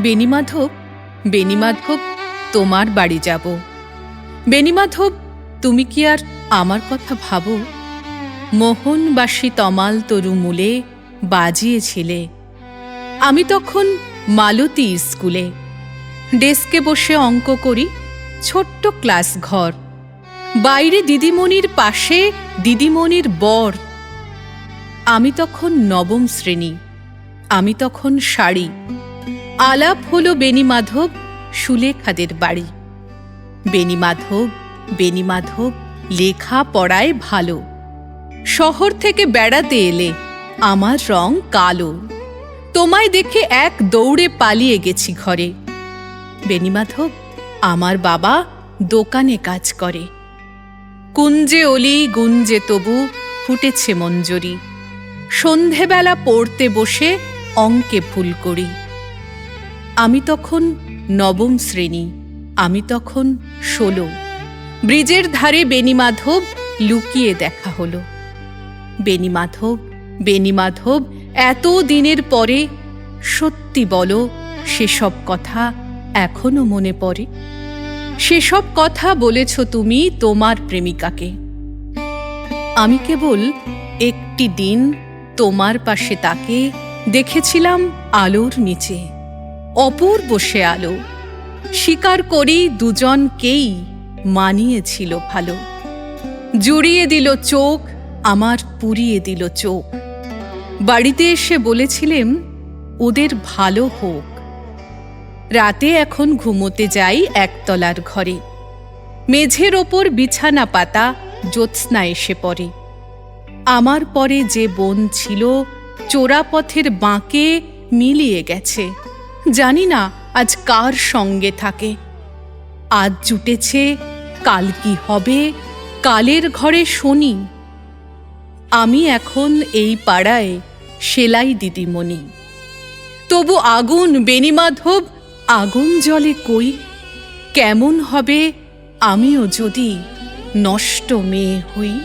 বেণীমাধব, বেণীমাধব, তোমার বাড়ি যাব। বেণীমাধব, তুমি কি আর আমার কথা ভাবো? মোহনবাসী তমাল তরু মূলে বাজিয়েছিলে। আমি তখন মালতী স্কুলে ডেস্কে বসে অঙ্ক করি, ছোট্ট ক্লাস ঘর, বাইরে দিদিমণির পাশে দিদিমণির বর। আমি তখন নবম শ্রেণী, আমি তখন শাড়ি। আলাপ হলো বেণীমাধব সুলেখাদের বাড়ি। বেণীমাধব, বেণীমাধব, লেখা পড়ায় ভালো। শহর থেকে বেড়াতে এলে, আমার রং কালো। তোমায় দেখে এক দৌড়ে পালিয়ে গেছি ঘরে। বেণীমাধব, আমার বাবা দোকানে কাজ করে। কুঞ্জে অলি গুঞ্জে তবু ফুটেছে মঞ্জরি। সন্ধেবেলা পড়তে বসে অঙ্কে ভুল করি। আমি তখন নবম শ্রেণী, আমি তখন 16। ব্রিজের ধারে বেণীমাধব লুকিয়ে দেখা হলো। বেণীমাধব, বেণীমাধব, এত দিনের পরে সত্যি বলো, সেসব কথা এখনো মনে পড়ে? সেসব কথা বলেছ তুমি তোমার প্রেমিকাকে। আমি কেবল একটি দিন তোমার পাশে তাকে দেখেছিলাম আলোর নিচে, অপূর্ব সে আলো। স্বীকার করি দুজনকেই মানিয়েছিল ভালো। জুড়িয়ে দিল চোখ, আমার পুড়িয়ে দিল চোখ। বাড়িতে এসে বলেছিলেম ওদের ভালো হোক। রাতে এখন ঘুমোতে যাই একতলার ঘরে। মেঝের ওপর বিছানা পাতা, জ্যোৎস্না এসে পড়ে। আমার পরে যে বোন ছিল চোরাপথের বাঁকে মিলিয়ে গেছে। জানি না আজ কার সঙ্গে থাকে। আজ জুটেছে, কাল কি হবে, কালের ঘরে শনি। আমি এখন এই পাড়ায় সেলাই দিদিমণি। তবু আগুন বেণীমাধব, আগুন জ্বলে কই। কেমন হবে আমিও যদি নষ্ট মেয়ে হই।